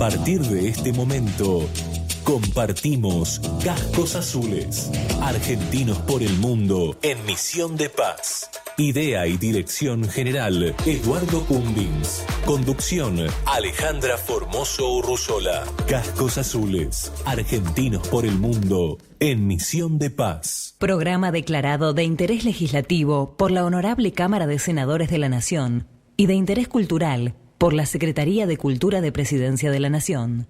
partir de este momento, compartimos Cascos Azules, argentinos por el mundo en misión de paz. Idea y dirección general, Eduardo Cumbins. Conducción, Alejandra Formoso Urruzola. Cascos Azules, argentinos por el mundo en misión de paz. Programa declarado de interés legislativo por la Honorable Cámara de Senadores de la Nación y de interés cultural por la Secretaría de Cultura de Presidencia de la Nación.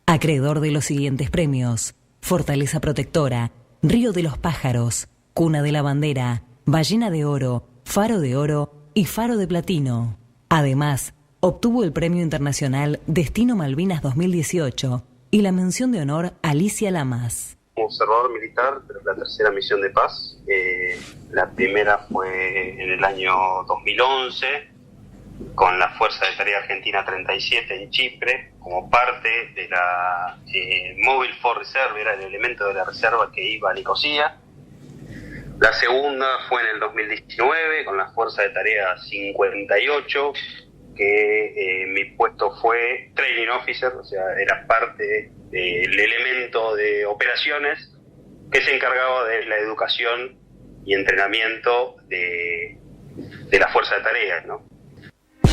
Acreedor de los siguientes premios: Fortaleza Protectora, Río de los Pájaros, Cuna de la Bandera, Ballena de Oro, Faro de Oro y Faro de Platino. Además, obtuvo el Premio Internacional Destino Malvinas 2018 y la mención de honor Alicia Lamas. Observador militar de la tercera misión de paz. La primera fue en el año 2011 con la Fuerza de Tarea Argentina 37 en Chipre, como parte de la Mobile Force Reserve, era el elemento de la reserva que iba a Nicosia. La segunda fue en el 2019 con la Fuerza de Tarea 58, que mi puesto fue Training Officer, o sea, era parte del elemento de operaciones que se encargaba de la educación y entrenamiento de la Fuerza de Tareas, ¿no?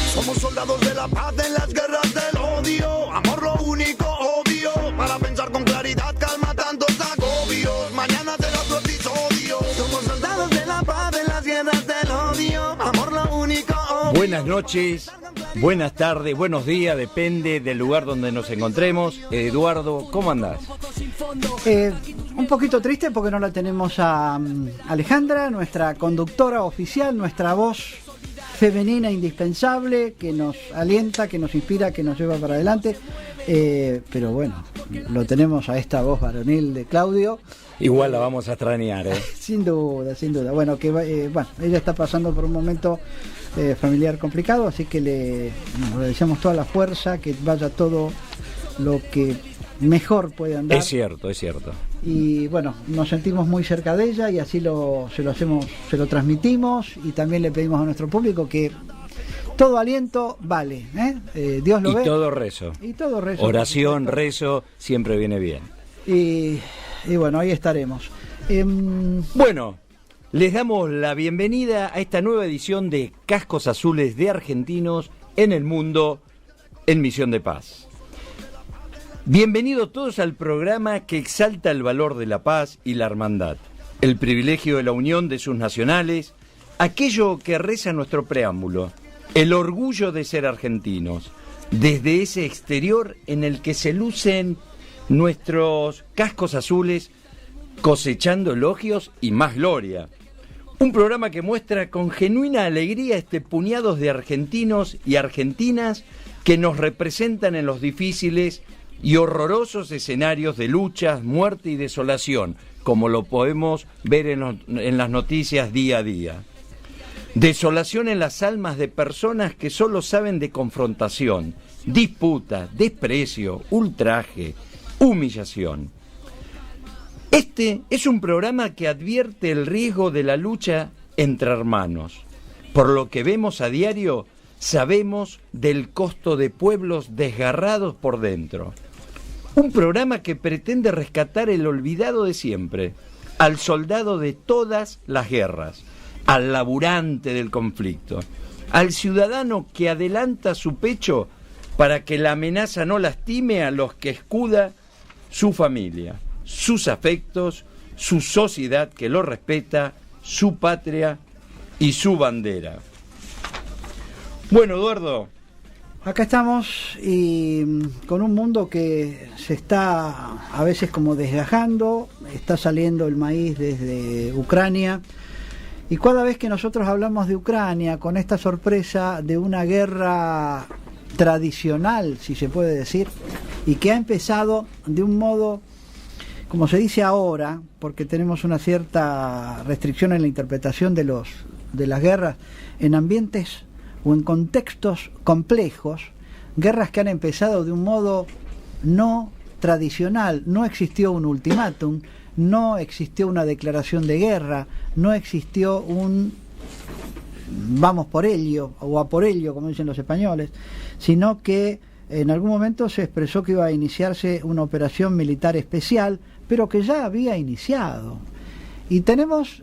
Somos soldados de la paz en las guerras del odio, amor lo único obvio, para pensar con claridad, calma tantos agobios, mañana será otro episodio. Somos soldados de la paz en las guerras del odio, amor lo único obvio. Buenas noches, buenas tardes, buenos días, depende del lugar donde nos encontremos. Eduardo, ¿cómo andás? Un poquito triste porque no la tenemos a Alejandra, nuestra conductora oficial, nuestra voz femenina indispensable, que nos alienta, que nos inspira, que nos lleva para adelante, pero bueno, lo tenemos a esta voz varonil de Claudio. Igual la vamos a extrañar, Sin duda. Bueno, ella está pasando por un momento familiar complicado, así que le deseamos toda la fuerza, que vaya todo lo que mejor puede andar. Es cierto. Y bueno, nos sentimos muy cerca de ella y así se lo transmitimos, y también le pedimos a nuestro público que todo aliento vale, Dios lo ve. Y todo rezo. Oración, rezo, siempre viene bien. Y bueno, ahí estaremos. Bueno, les damos la bienvenida a esta nueva edición de Cascos Azules de Argentinos en el Mundo en Misión de Paz. Bienvenidos todos al programa que exalta el valor de la paz y la hermandad, el privilegio de la unión de sus nacionales, aquello que reza nuestro preámbulo, el orgullo de ser argentinos, desde ese exterior en el que se lucen nuestros cascos azules, cosechando elogios y más gloria. Un programa que muestra con genuina alegría este puñado de argentinos y argentinas que nos representan en los difíciles y horrorosos escenarios de luchas, muerte y desolación, como lo podemos ver en las noticias día a día. Desolación en las almas de personas que solo saben de confrontación, disputa, desprecio, ultraje, humillación. Este es un programa que advierte el riesgo de la lucha entre hermanos. Por lo que vemos a diario, sabemos del costo de pueblos desgarrados por dentro. Un programa que pretende rescatar el olvidado de siempre, al soldado de todas las guerras, al laburante del conflicto, al ciudadano que adelanta su pecho para que la amenaza no lastime a los que escuda su familia, sus afectos, su sociedad que lo respeta, su patria y su bandera. Bueno, Eduardo, acá estamos y con un mundo que se está a veces como desgajando, está saliendo el maíz desde Ucrania, y cada vez que nosotros hablamos de Ucrania, con esta sorpresa de una guerra tradicional, si se puede decir, y que ha empezado de un modo, como se dice ahora, porque tenemos una cierta restricción en la interpretación de las guerras, en ambientes o en contextos complejos, guerras que han empezado de un modo no tradicional. No existió un ultimátum, no existió una declaración de guerra, no existió un vamos por ello o a por ello, como dicen los españoles, sino que en algún momento se expresó que iba a iniciarse una operación militar especial, pero que ya había iniciado. Y tenemos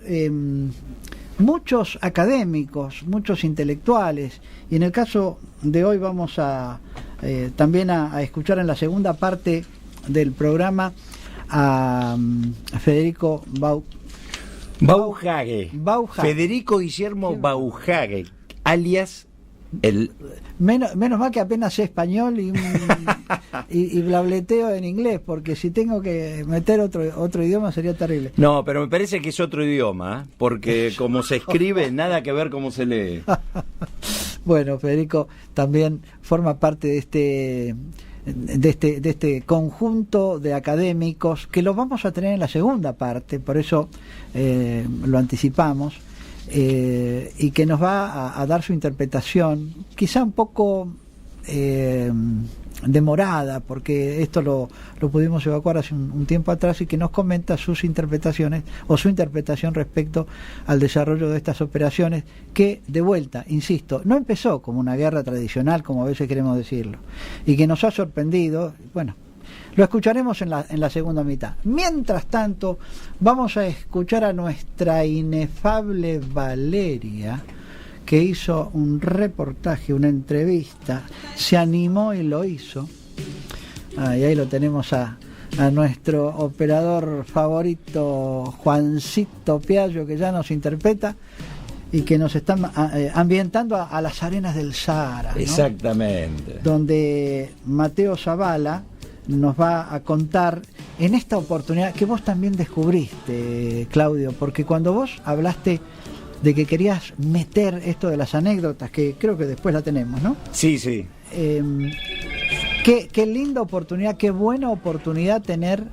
muchos académicos, muchos intelectuales, y en el caso de hoy vamos a también a escuchar en la segunda parte del programa a Federico Baujage. Federico Guillermo Baujage, alias el... Menos mal que apenas sé español y blableteo en inglés, porque si tengo que meter otro idioma sería terrible. No, pero me parece que es otro idioma, porque como se escribe, nada que ver cómo se lee. Bueno, Federico también forma parte de este conjunto de académicos que lo vamos a tener en la segunda parte, por eso lo anticipamos, y que nos va a dar su interpretación, quizá un poco demorada, porque esto lo pudimos evacuar hace un tiempo atrás, y que nos comenta sus interpretaciones o su interpretación respecto al desarrollo de estas operaciones, que de vuelta, insisto, no empezó como una guerra tradicional, como a veces queremos decirlo, y que nos ha sorprendido. Bueno, lo escucharemos en la segunda mitad. Mientras tanto, vamos a escuchar a nuestra inefable Valeria, que hizo un reportaje, una entrevista, se animó y lo hizo. Y ahí lo tenemos a nuestro operador favorito, Juancito Piaggio, que ya nos interpreta y que nos está ambientando a las arenas del Sahara, ¿no? Exactamente. Donde Mateo Zavala nos va a contar en esta oportunidad que vos también descubriste, Claudio, porque cuando vos hablaste de que querías meter esto de las anécdotas, que creo que después la tenemos, ¿no? Sí, sí. Qué linda oportunidad, qué buena oportunidad tener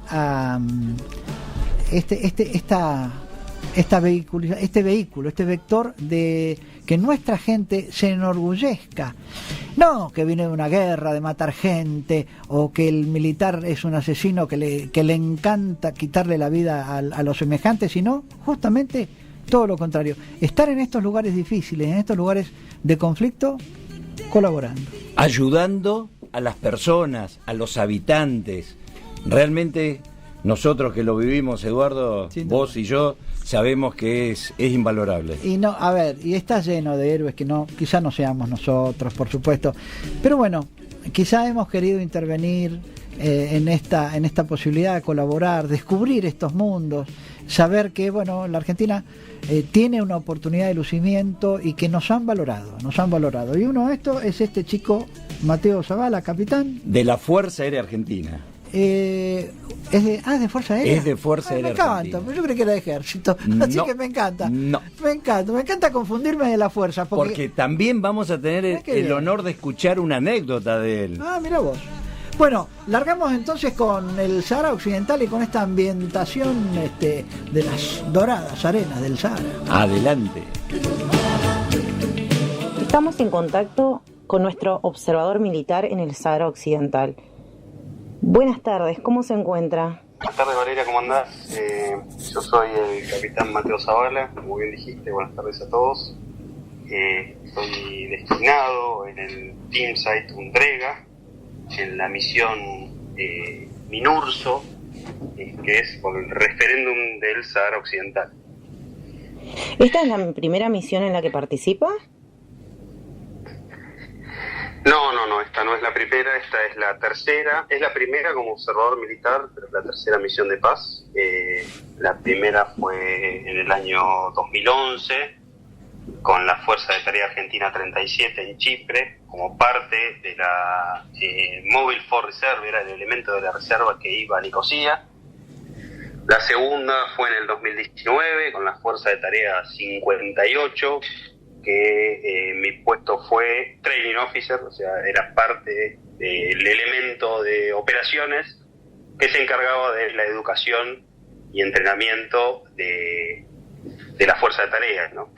este vector de que nuestra gente se enorgullezca. No que viene de una guerra, de matar gente, o que el militar es un asesino que le encanta quitarle la vida a los semejantes, sino justamente todo lo contrario, estar en estos lugares difíciles, en estos lugares de conflicto, colaborando, ayudando a las personas, a los habitantes. Realmente nosotros que lo vivimos, Eduardo, vos y yo, sabemos que es invalorable. Y no, a ver, y está lleno de héroes que quizá no seamos nosotros, por supuesto, pero bueno, quizá hemos querido intervenir en esta posibilidad de colaborar, descubrir estos mundos, saber que, bueno, la Argentina tiene una oportunidad de lucimiento y que nos han valorado. Y uno de estos es este chico, Mateo Zavala, capitán de la Fuerza Aérea Argentina. ¿Es de Fuerza Aérea? Es de Fuerza Aérea Argentina. Me encanta, pero yo creí que era de Ejército. Así que me encanta. No. Me encanta confundirme de la Fuerza. Porque también vamos a tener el honor de escuchar una anécdota de él. Mira vos. Bueno, largamos entonces con el Sahara Occidental y con esta ambientación de las doradas arenas del Sahara. Adelante. Estamos en contacto con nuestro observador militar en el Sahara Occidental. Buenas tardes, ¿cómo se encuentra? Buenas tardes, Valeria, ¿cómo andás? Yo soy el capitán Mateo Zavala, como bien dijiste, buenas tardes a todos. Estoy destinado en el Team Site Undrega, en la misión MINURSO, que es por el referéndum del Sahara Occidental. ¿Esta es la primera misión en la que participa? No, esta no es la primera, esta es la tercera. Es la primera como observador militar, pero es la tercera misión de paz. La primera fue en el año 2011, con la Fuerza de Tarea Argentina 37 en Chipre, como parte de la Mobile Force Reserve, era el elemento de la reserva que iba a Nicosia. La segunda fue en el 2019, con la Fuerza de Tarea 58, que mi puesto fue Training Officer, o sea, era parte del elemento de operaciones que se encargaba de la educación y entrenamiento de la Fuerza de Tareas, ¿no?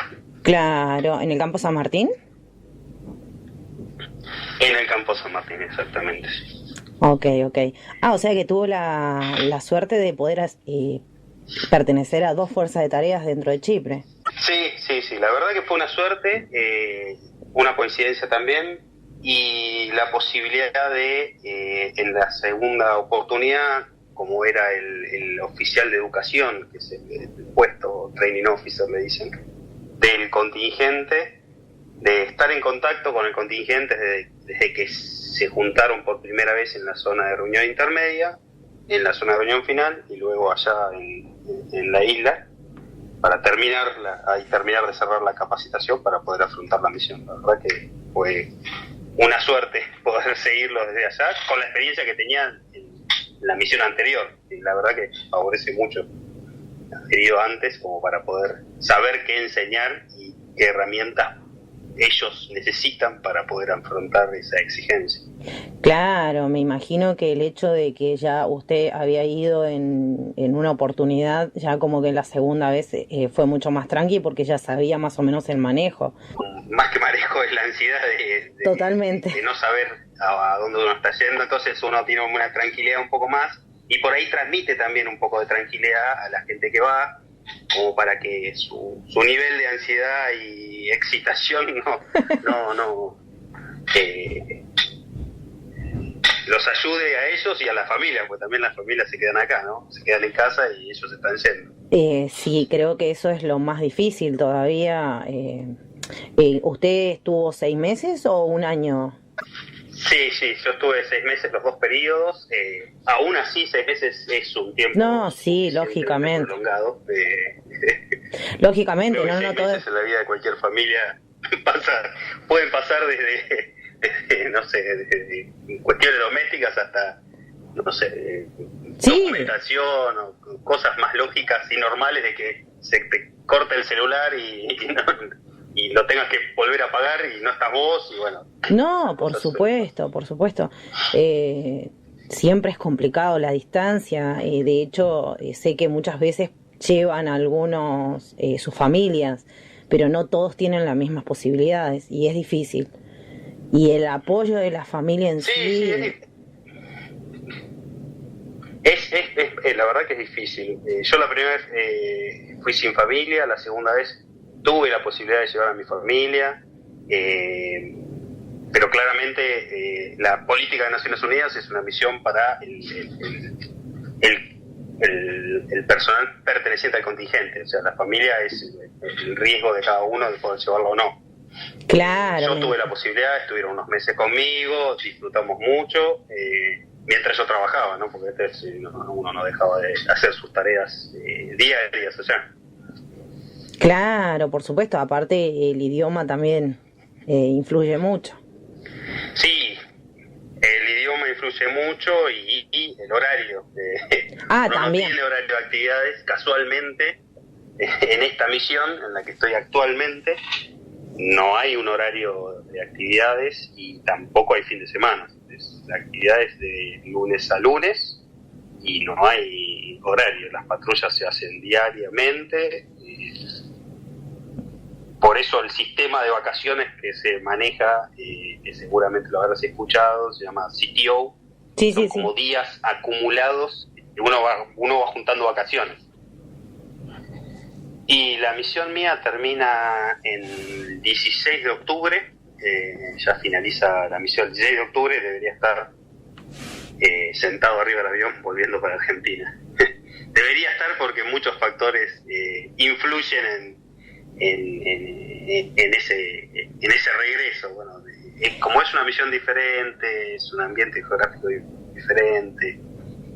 Claro, ¿en el campo San Martín? En el campo San Martín, exactamente. Ok. O sea que tuvo la suerte de poder pertenecer a dos fuerzas de tareas dentro de Chipre. Sí, la verdad que fue una suerte, una coincidencia también. y la posibilidad de, en la segunda oportunidad, como era el oficial de educación, que es el puesto training officer, le dicen, del contingente, de estar en contacto con el contingente desde que se juntaron por primera vez en la zona de reunión intermedia, en la zona de reunión final y luego allá en la isla, para terminar de cerrar la capacitación para poder afrontar la misión. La verdad que fue una suerte poder seguirlo desde allá, con la experiencia que tenía en la misión anterior, y la verdad que favorece mucho haber ido antes como para poder saber qué enseñar y qué herramientas ellos necesitan para poder afrontar esa exigencia. Claro, me imagino que el hecho de que ya usted había ido en una oportunidad, ya como que la segunda vez fue mucho más tranqui porque ya sabía más o menos el manejo. Más que manejo es la ansiedad Totalmente. de no saber a dónde uno está yendo, entonces uno tiene una tranquilidad un poco más y por ahí transmite también un poco de tranquilidad a la gente que va, como para que su nivel de ansiedad y excitación los ayude a ellos y a la familia, porque también las familias se quedan acá, ¿no? Se quedan en casa y ellos están yendo. Sí, creo que eso es lo más difícil todavía. ¿Usted estuvo 6 meses o un año? Sí, yo estuve 6 meses los dos periodos. Aún así, 6 meses es un tiempo. No, sí, lógicamente. Prolongado. Lógicamente, creo que no 6 todo. meses en la vida de cualquier familia pueden pasar desde no sé, desde cuestiones domésticas hasta, no sé, sí, documentación o cosas más lógicas y normales de que se te corta el celular y lo tengas que volver a apagar y no estás vos y bueno. No, por supuesto. Siempre es complicado la distancia. De hecho, sé que muchas veces llevan a algunos sus familias, pero no todos tienen las mismas posibilidades y es difícil. Y el apoyo de la familia en sí. Es la verdad que es difícil. Yo la primera vez fui sin familia, la segunda vez tuve la posibilidad de llevar a mi familia, pero claramente la política de Naciones Unidas es una misión para el personal perteneciente al contingente, o sea, la familia es el riesgo de cada uno de poder llevarlo o no. Claro. Yo tuve la posibilidad, estuvieron unos meses conmigo, disfrutamos mucho, mientras yo trabajaba, ¿no? Porque uno no dejaba de hacer sus tareas diarias allá. Claro, por supuesto, aparte el idioma también influye mucho. Sí, el idioma influye mucho y el horario. Uno también. no tiene horario de actividades, casualmente, en esta misión en la que estoy actualmente, no hay un horario de actividades y tampoco hay fin de semana. La actividad es de lunes a lunes y no hay horario. Las patrullas se hacen diariamente. Por eso el sistema de vacaciones que se maneja, que seguramente lo habrás escuchado, se llama CTO. Son como días acumulados y uno va juntando vacaciones. Y la misión mía termina el 16 de octubre, ya finaliza la misión el 16 de octubre, debería estar sentado arriba del avión volviendo para Argentina. Debería estar porque muchos factores influyen en ese regreso. Bueno, como es una misión diferente, es un ambiente geográfico diferente,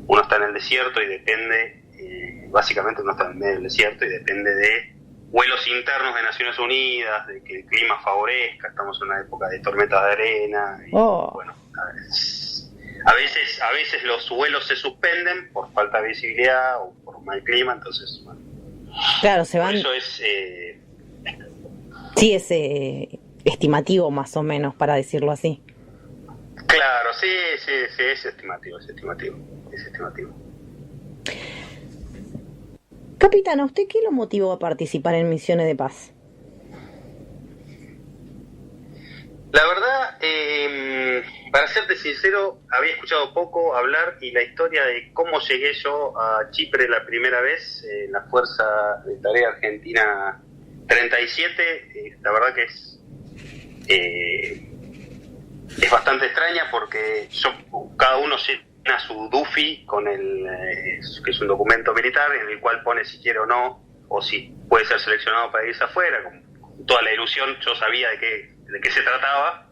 uno está en el desierto y depende... básicamente uno está en medio del desierto y depende de vuelos internos de Naciones Unidas, de que el clima favorezca, estamos en una época de tormentas de arena y, bueno, a veces los vuelos se suspenden por falta de visibilidad o por mal clima, entonces bueno, claro, se van. Por eso es sí, es estimativo más o menos, para decirlo así. Claro, sí, es estimativo. Capitán, ¿a usted qué lo motivó a participar en misiones de paz? La verdad, para serte sincero, había escuchado poco hablar y la historia de cómo llegué yo a Chipre la primera vez, en la Fuerza de Tarea Argentina 37, la verdad que es bastante extraña porque cada uno llena su DUFI con que es un documento militar en el cual pone si quiere o no, o si puede ser seleccionado para irse afuera, con toda la ilusión. Yo sabía de qué se trataba.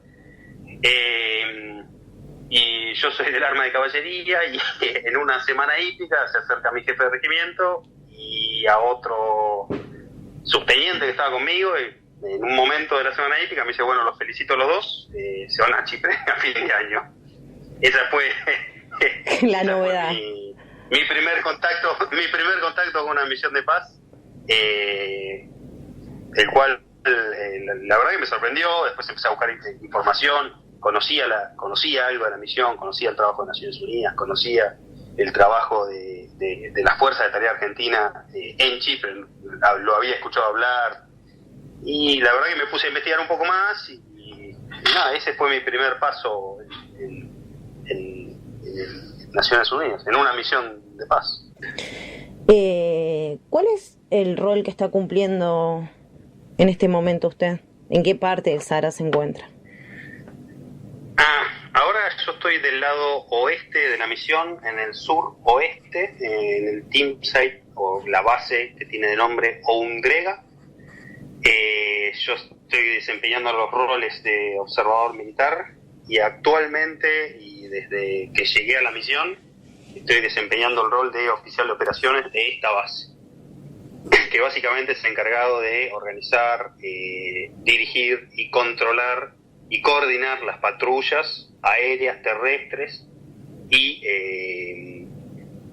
Y yo soy del arma de caballería, y en una semana hípica se acerca mi jefe de regimiento y a otro subteniente que estaba conmigo, y en un momento de la semana hípica me dice, bueno, los felicito a los dos, se van a Chipre a fin de año. Esa fue la novedad. Mi primer contacto con una misión de paz, el cual la verdad que me sorprendió. Después empecé a buscar información, conocía algo de la misión, conocía el trabajo de Naciones Unidas, conocía el trabajo de las fuerzas de tarea argentina en Chipre, lo había escuchado hablar, y la verdad que me puse a investigar un poco más, y nada, ese fue mi primer paso en Naciones Unidas, en una misión de paz. ¿Cuál es el rol que está cumpliendo en este momento usted? ¿En qué parte del Sahara se encuentra? Ahora yo estoy del lado oeste de la misión, en el sur oeste, en el team site, o la base que tiene de nombre Oungrega. Yo estoy desempeñando los roles de observador militar, y actualmente, y desde que llegué a la misión, estoy desempeñando el rol de oficial de operaciones de esta base, que básicamente es encargado de organizar, dirigir y controlar y coordinar las patrullas aéreas, terrestres y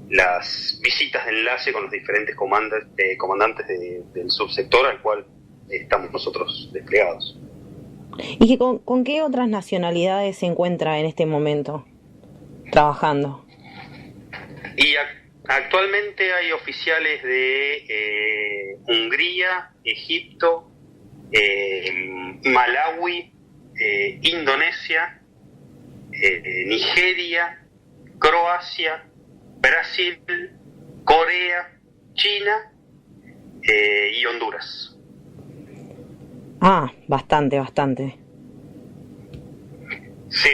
las visitas de enlace con los diferentes comandantes del subsector al cual estamos nosotros desplegados. ¿Y con qué otras nacionalidades se encuentra en este momento trabajando? Y actualmente hay oficiales de Hungría, Egipto, Malawi, Indonesia, Nigeria, Croacia, Brasil, Corea, China y Honduras. Bastante. Sí,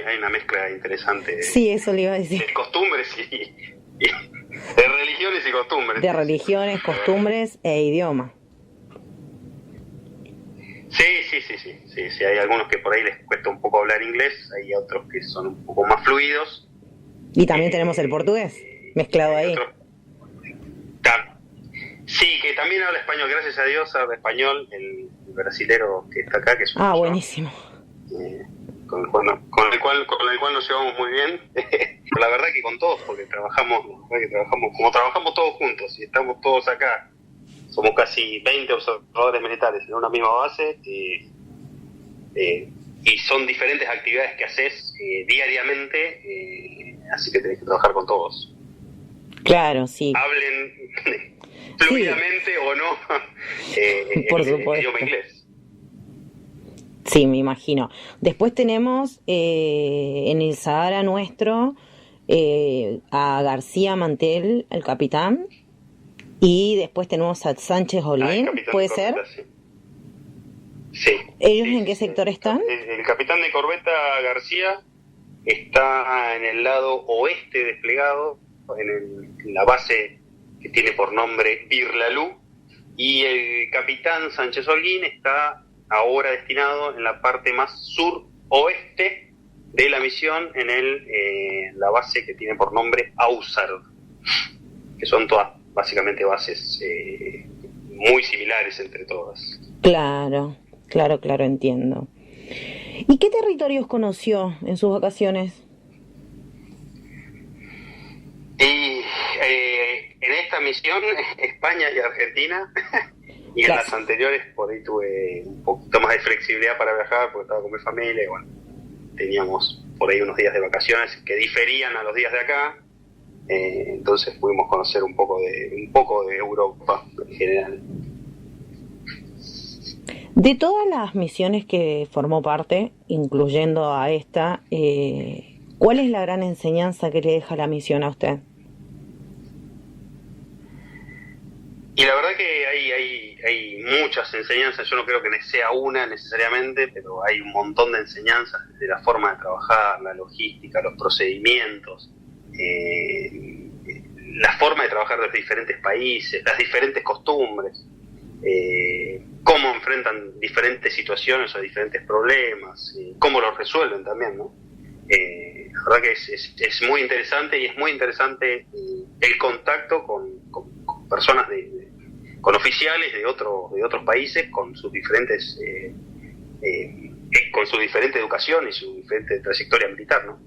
hay una mezcla interesante. Sí, eso le iba a decir. De costumbres y de religiones y costumbres. De religiones, costumbres e idioma. Sí, hay algunos que por ahí les cuesta un poco hablar inglés, hay otros que son un poco más fluidos. Y también tenemos el portugués mezclado ahí. Sí, que también habla español, gracias a Dios habla español el brasilero que está acá, que es buenísimo. Con el cual nos llevamos muy bien. La verdad que con todos, porque trabajamos todos juntos y estamos todos acá. Somos casi 20 observadores militares en una misma base, y son diferentes actividades que haces diariamente, así que tenés que trabajar con todos. Claro, sí. Hablen fluidamente o no por el idioma inglés. Sí, me imagino. Después tenemos en el Sahara nuestro a García Mantel, el capitán. Y después tenemos a Sánchez Olín, ¿puede ser? Sí. ¿Ellos en qué sector están? El capitán de corbeta García está en el lado oeste desplegado, en la base que tiene por nombre Birlalú, y el capitán Sánchez Olín está ahora destinado en la parte más sur-oeste de la misión, en la base que tiene por nombre Ausard, que son todas básicamente bases muy similares entre todas. Claro, entiendo. ¿Y qué territorios conoció en sus vacaciones? Y en esta misión, España y Argentina, y en las anteriores por ahí tuve un poquito más de flexibilidad para viajar porque estaba con mi familia, y bueno, teníamos por ahí unos días de vacaciones que diferían a los días de acá. Entonces pudimos conocer un poco de Europa en general. De todas las misiones que formó parte, incluyendo a esta, ¿cuál es la gran enseñanza que le deja la misión a usted? Y la verdad que hay hay muchas enseñanzas. Yo no creo que sea una necesariamente, pero hay un montón de enseñanzas de la forma de trabajar, la logística, los procedimientos, la forma de trabajar de los diferentes países, las diferentes costumbres, cómo enfrentan diferentes situaciones o diferentes problemas, cómo los resuelven también, ¿no? La verdad que es muy interesante, y es muy interesante el contacto con personas con oficiales de otros países, con sus diferentes con su diferente educación y su diferente trayectoria militar, ¿no?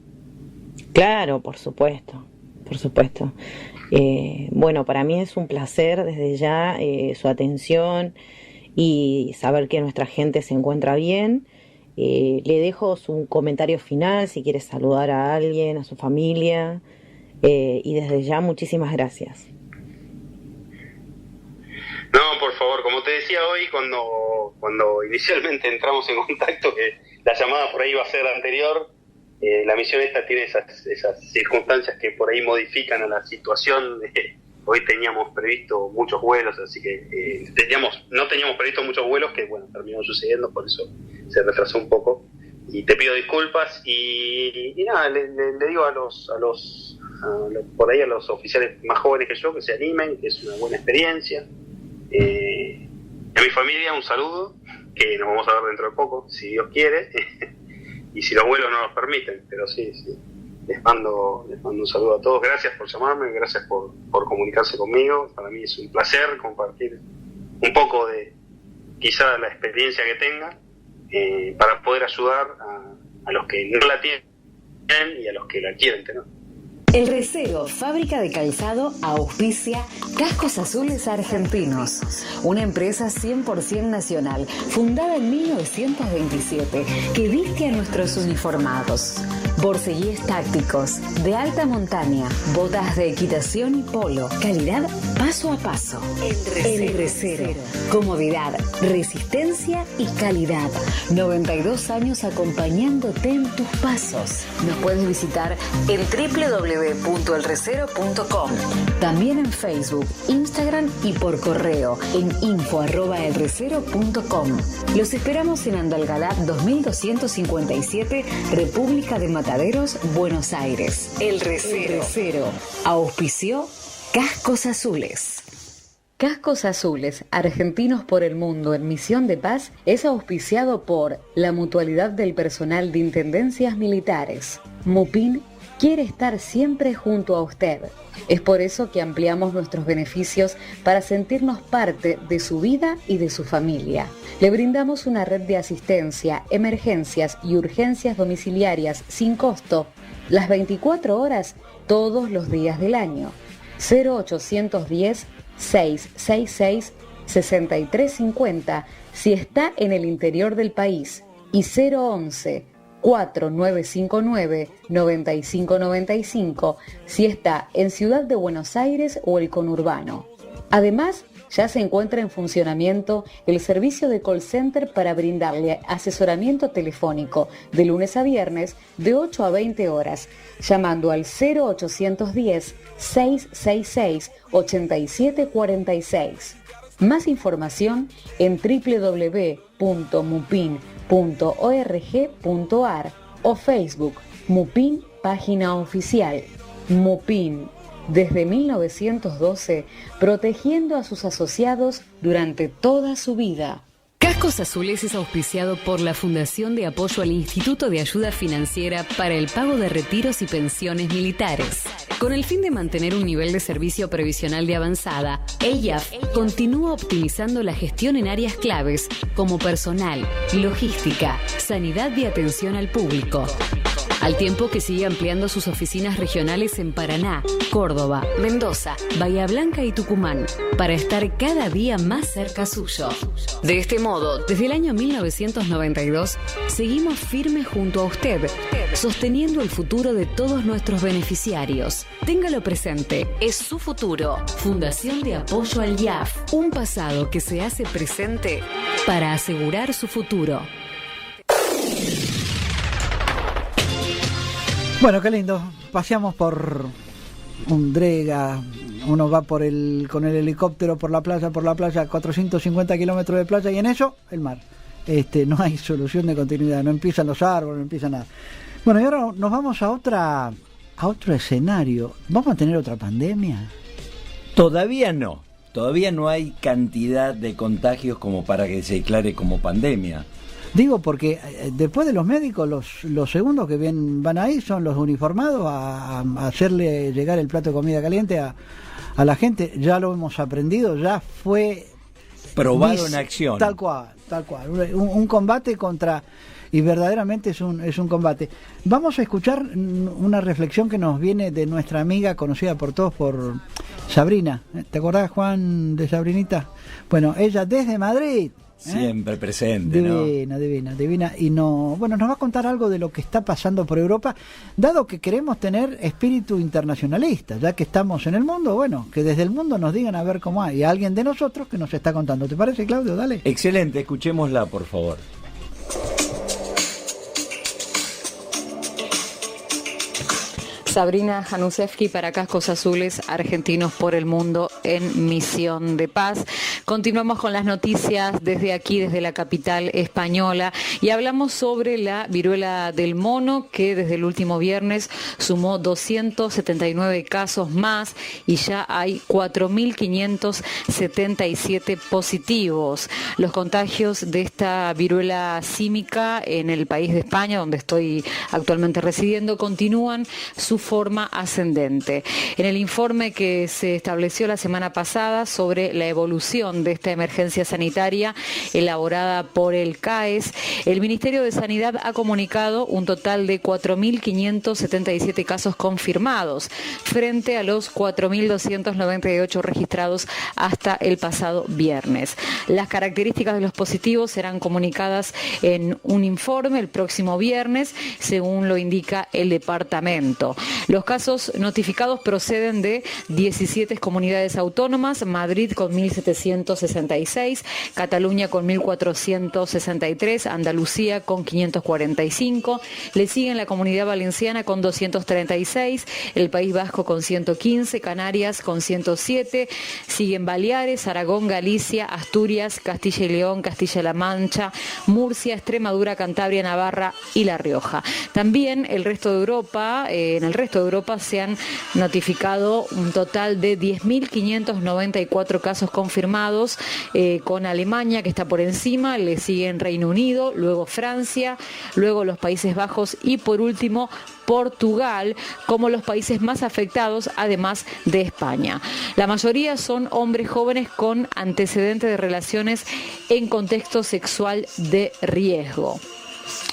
Claro, por supuesto. Bueno, para mí es un placer desde ya su atención y saber que nuestra gente se encuentra bien. Le dejo su comentario final si quiere saludar a alguien, a su familia, y desde ya muchísimas gracias. No, por favor, como te decía hoy, cuando inicialmente entramos en contacto, que la llamada por ahí iba a ser anterior, la misión esta tiene esas circunstancias que por ahí modifican a la situación. Hoy teníamos previsto muchos vuelos, así que no teníamos previsto muchos vuelos, que bueno, terminó sucediendo, por eso se retrasó un poco. Y te pido disculpas y nada, le digo a los oficiales más jóvenes que yo, que se animen, que es una buena experiencia. A mi familia un saludo, que nos vamos a ver dentro de poco, si Dios quiere, y si los vuelos no nos permiten, pero sí, les mando un saludo a todos. Gracias por llamarme, gracias por comunicarse conmigo. Para mí es un placer compartir un poco de quizá la experiencia que tenga, para poder ayudar a los que no la tienen y a los que la quieren tener. El Recero, fábrica de calzado, auspicia Cascos Azules Argentinos, una empresa 100% nacional, fundada en 1927, que viste a nuestros uniformados. Borceguíes tácticos, de alta montaña, botas de equitación y polo, calidad paso a paso. El Recero, comodidad, resistencia y calidad. 92 años acompañándote en tus pasos. Nos puedes visitar en www.elrecero.com. También en Facebook, Instagram y por correo en info@elrecero.com. Los esperamos en Andalgalá 2257, República de Mataderos, Buenos Aires. El Recero. Auspició Cascos Azules. Cascos Azules, Argentinos por el Mundo en Misión de Paz, es auspiciado por la Mutualidad del Personal de Intendencias Militares. MUPIN quiere estar siempre junto a usted. Es por eso que ampliamos nuestros beneficios para sentirnos parte de su vida y de su familia. Le brindamos una red de asistencia, emergencias y urgencias domiciliarias sin costo, las 24 horas, todos los días del año. 0810-666-6350 si está en el interior del país y 011-4959-9595 si está en Ciudad de Buenos Aires o el conurbano. Además, ya se encuentra en funcionamiento el servicio de call center para brindarle asesoramiento telefónico de lunes a viernes de 8 a 20 horas, llamando al 0810-666-8746. Más información en www.mupin.org.ar o Facebook, Mupin, página oficial. Mupin, desde 1912, protegiendo a sus asociados durante toda su vida. Cascos Azules es auspiciado por la Fundación de Apoyo al Instituto de Ayuda Financiera para el Pago de Retiros y Pensiones Militares. Con el fin de mantener un nivel de servicio previsional de avanzada, el IAF continúa optimizando la gestión en áreas claves como personal, logística, sanidad y atención al público. Al tiempo que sigue ampliando sus oficinas regionales en Paraná, Córdoba, Mendoza, Bahía Blanca y Tucumán, para estar cada día más cerca suyo. De este modo, desde el año 1992, seguimos firmes junto a usted, sosteniendo el futuro de todos nuestros beneficiarios. Téngalo presente, es su futuro. Fundación de Apoyo al IAF, un pasado que se hace presente para asegurar su futuro. Bueno, qué lindo. Paseamos por Undrega, uno va con el helicóptero por la playa, 450 kilómetros de playa, y en eso, el mar. No hay solución de continuidad, no empiezan los árboles, no empieza nada. Bueno, y ahora nos vamos a otro escenario. ¿Vamos a tener otra pandemia? Todavía no hay cantidad de contagios como para que se declare como pandemia. Digo porque después de los médicos, los segundos que van ahí son los uniformados a hacerle llegar el plato de comida caliente a la gente. Ya lo hemos aprendido, ya fue probado en acción. Tal cual. Un combate contra... Y verdaderamente es un combate. Vamos a escuchar una reflexión que nos viene de nuestra amiga, conocida por todos, por Sabrina. ¿Te acordás, Juan, de Sabrinita? Bueno, ella desde Madrid. Siempre presente, divina. Y nos va a contar algo de lo que está pasando por Europa, dado que queremos tener espíritu internacionalista, ya que estamos en el mundo, bueno, que desde el mundo nos digan a ver cómo hay. Y alguien de nosotros que nos está contando. ¿Te parece, Claudio? Dale. Excelente, escuchémosla, por favor. Sabrina Janusevsky para Cascos Azules, Argentinos por el Mundo en Misión de Paz. Continuamos con las noticias desde aquí, desde la capital española, y hablamos sobre la viruela del mono, que desde el último viernes sumó 279 casos más y ya hay 4.577 positivos. Los contagios de esta viruela símica en el país de España, donde estoy actualmente residiendo, continúan su forma ascendente. En el informe que se estableció la semana pasada sobre la evolución de esta emergencia sanitaria elaborada por el CAES, el Ministerio de Sanidad ha comunicado un total de 4.577 casos confirmados frente a los 4.298 registrados hasta el pasado viernes. Las características de los positivos serán comunicadas en un informe el próximo viernes, según lo indica el departamento. Los casos notificados proceden de 17 comunidades autónomas: Madrid con 1.766, Cataluña con 1.463, Andalucía con 545, le siguen la Comunidad Valenciana con 236, el País Vasco con 115, Canarias con 107, siguen Baleares, Aragón, Galicia, Asturias, Castilla y León, Castilla-La Mancha, Murcia, Extremadura, Cantabria, Navarra y La Rioja. También en el resto de Europa se han notificado un total de 10.594 casos confirmados, con Alemania, que está por encima, le siguen Reino Unido, luego Francia, luego los Países Bajos y por último Portugal, como los países más afectados, además de España. La mayoría son hombres jóvenes con antecedentes de relaciones en contexto sexual de riesgo.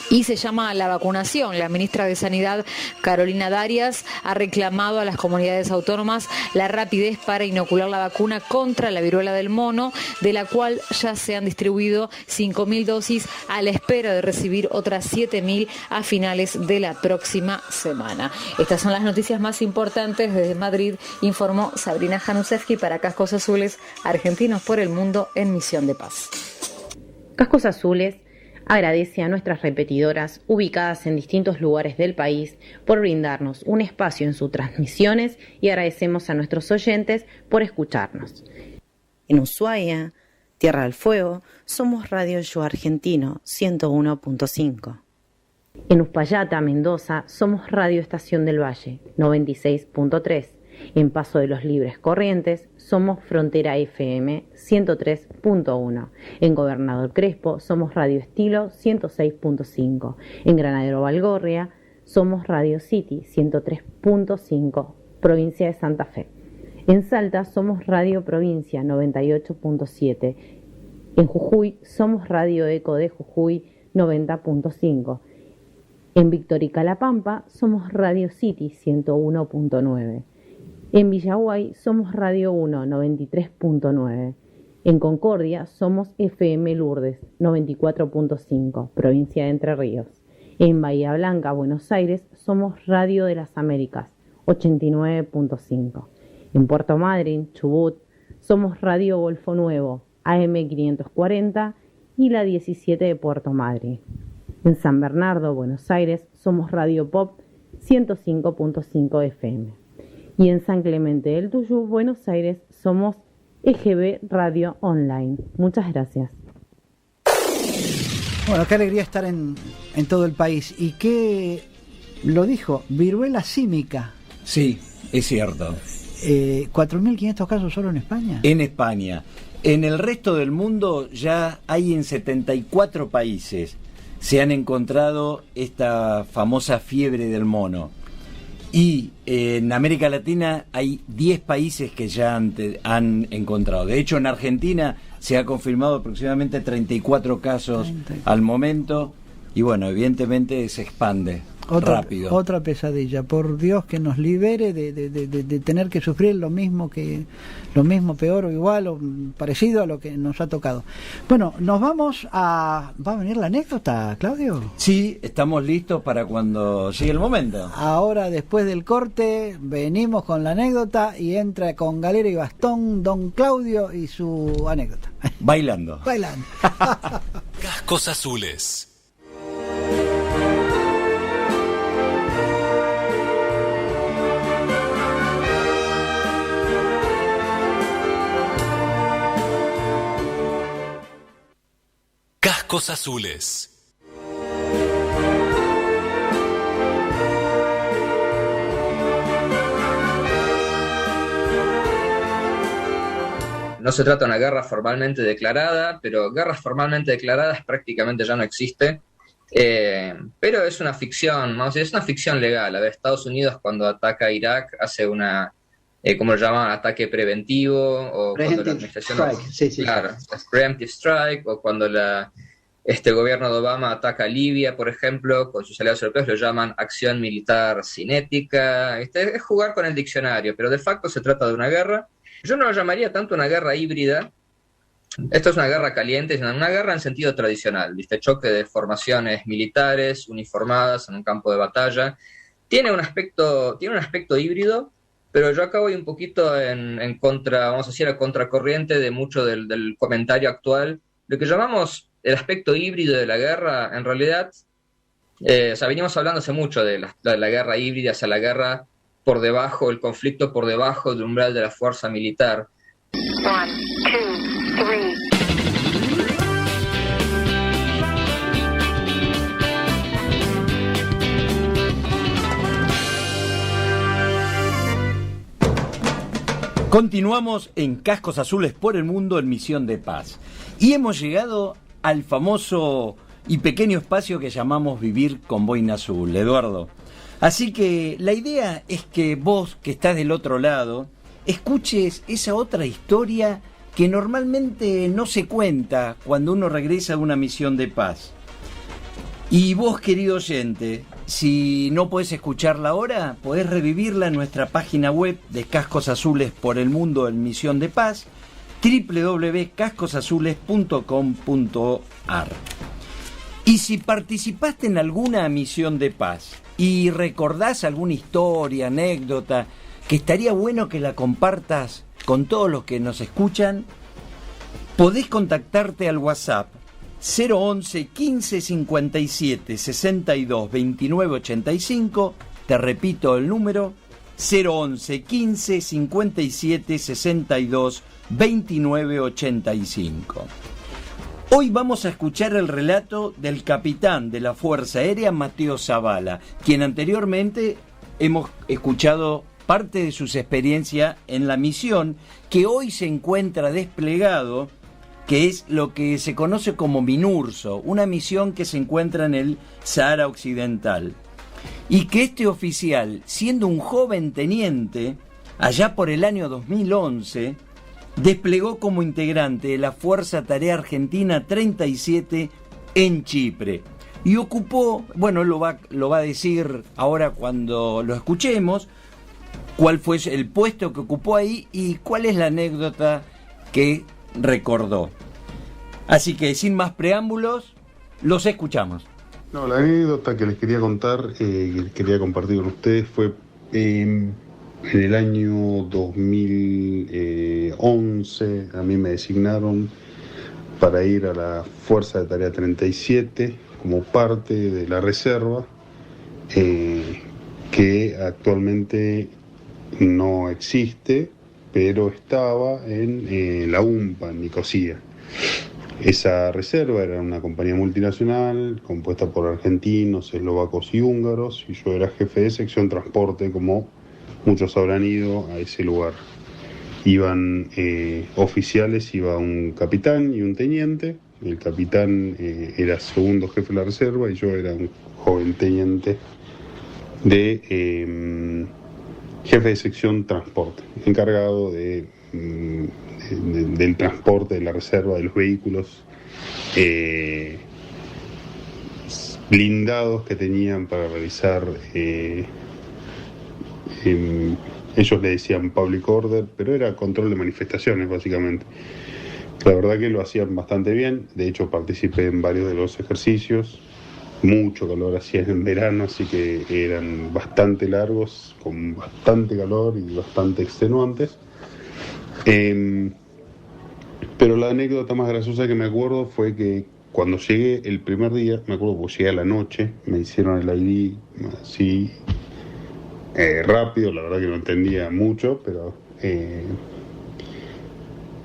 Y se llama a la vacunación. La ministra de Sanidad, Carolina Darias, ha reclamado a las comunidades autónomas la rapidez para inocular la vacuna contra la viruela del mono, de la cual ya se han distribuido 5.000 dosis a la espera de recibir otras 7.000 a finales de la próxima semana. Estas son las noticias más importantes. Desde Madrid informó Sabrina Janusevsky para Cascos Azules, Argentinos por el Mundo en Misión de Paz. Cascos Azules agradece a nuestras repetidoras ubicadas en distintos lugares del país por brindarnos un espacio en sus transmisiones, y agradecemos a nuestros oyentes por escucharnos. En Ushuaia, Tierra del Fuego, somos Radio Yo Argentino 101.5. En Uspallata, Mendoza, somos Radio Estación del Valle 96.3. En Paso de los Libres Corrientes somos Frontera FM 103.1. En Gobernador Crespo somos Radio Estilo 106.5. En Granadero Valgorria somos Radio City 103.5, provincia de Santa Fe. En Salta somos Radio Provincia 98.7. En Jujuy somos Radio Eco de Jujuy 90.5. En Victorica La Pampa somos Radio City 101.9. En Villaguay somos Radio 1 93.9. En Concordia somos FM Lourdes 94.5, provincia de Entre Ríos. En Bahía Blanca, Buenos Aires, somos Radio de las Américas 89.5. En Puerto Madryn, Chubut, somos Radio Golfo Nuevo AM 540 y la 17 de Puerto Madryn. En San Bernardo, Buenos Aires, somos Radio Pop 105.5 FM. Y en San Clemente del Tuyú, Buenos Aires, somos EGB Radio Online. Muchas gracias. Bueno, qué alegría estar en todo el país. ¿Y qué lo dijo? Viruela símica. Sí, es cierto. 4.500 casos solo en España. En España. En el resto del mundo ya hay en 74 países. Se han encontrado esta famosa fiebre del mono. Y en América Latina hay 10 países que ya han encontrado. De hecho, en Argentina se ha confirmado aproximadamente 34 casos al momento. Y bueno, evidentemente se expande rápido. Otra pesadilla. Por Dios, que nos libere de tener que sufrir lo mismo, peor o igual o parecido a lo que nos ha tocado. Bueno, nos vamos a... ¿Va a venir la anécdota, Claudio? Sí, estamos listos para cuando llegue el momento. Ahora, después del corte, venimos con la anécdota y entra con galera y bastón don Claudio y su anécdota. Bailando. Bailando. Cascos Azules. Cascos Azules. No se trata de una guerra formalmente declarada, pero guerras formalmente declaradas prácticamente ya no existe. Pero es una ficción, vamos a decir, es una ficción legal. A ver, Estados Unidos cuando ataca a Irak hace una, ¿cómo lo llaman? Ataque preventivo, o cuando la administración... Sí. Claro, preemptive strike, o cuando el gobierno de Obama ataca a Libia, por ejemplo, con sus aliados europeos, lo llaman acción militar cinética. Es jugar con el diccionario, pero de facto se trata de una guerra. Yo no lo llamaría tanto una guerra híbrida. Esto es una guerra caliente, es una guerra en sentido tradicional, ¿viste? Choque de formaciones militares uniformadas en un campo de batalla. Tiene un aspecto híbrido, pero yo acá voy un poquito en contra, vamos a decir, a contracorriente de mucho del comentario actual. Lo que llamamos el aspecto híbrido de la guerra, en realidad, venimos hablando hace mucho de la guerra híbrida, hacia la guerra por debajo, el conflicto por debajo del umbral de la fuerza militar. 1, 2, 3. Continuamos en Cascos Azules por el Mundo en Misión de Paz. Y hemos llegado al famoso y pequeño espacio que llamamos Vivir con Boina Azul, Eduardo. Así que la idea es que vos, que estás del otro lado, escuches esa otra historia que normalmente no se cuenta cuando uno regresa a una misión de paz. Y vos, querido oyente, si no podés escucharla ahora, podés revivirla en nuestra página web de Cascos Azules por el Mundo en Misión de Paz, www.cascosazules.com.ar. Y si participaste en alguna misión de paz y recordás alguna historia, anécdota, que estaría bueno que la compartas con todos los que nos escuchan, podés contactarte al WhatsApp 011 15 57 62 29 85. Te repito el número: 011 15 57 62 29 85. Hoy vamos a escuchar el relato del capitán de la Fuerza Aérea, Mateo Zavala, quien anteriormente hemos escuchado parte de sus experiencias en la misión que hoy se encuentra desplegado, que es lo que se conoce como MINURSO, una misión que se encuentra en el Sahara Occidental. Y que este oficial, siendo un joven teniente, allá por el año 2011, desplegó como integrante de la Fuerza Tarea Argentina 37 en Chipre. Y ocupó, bueno, lo va a decir ahora cuando lo escuchemos, cuál fue el puesto que ocupó ahí y cuál es la anécdota que recordó. Así que sin más preámbulos, los escuchamos. No, la anécdota que les quería contar, que quería compartir con ustedes, fue en el año 2011. A mí me designaron para ir a la Fuerza de Tarea 37 como parte de la reserva, que actualmente no existe, pero estaba en la UMPA, en Nicosia. Esa reserva era una compañía multinacional compuesta por argentinos, eslovacos y húngaros, y yo era jefe de sección transporte, como muchos habrán ido a ese lugar. Iban oficiales, iba un capitán y un teniente. El capitán era segundo jefe de la reserva y yo era un joven teniente de jefe de sección transporte, encargado del transporte de la reserva, de los vehículos blindados que tenían para realizar, ellos le decían public order, pero era control de manifestaciones básicamente. La verdad que lo hacían bastante bien, de hecho participé en varios de los ejercicios. Mucho calor hacía en verano, así que eran bastante largos, con bastante calor y bastante extenuantes. Pero la anécdota más graciosa que me acuerdo fue que cuando llegué el primer día, me acuerdo que llegué a la noche, me hicieron el ID así rápido, la verdad que no entendía mucho, pero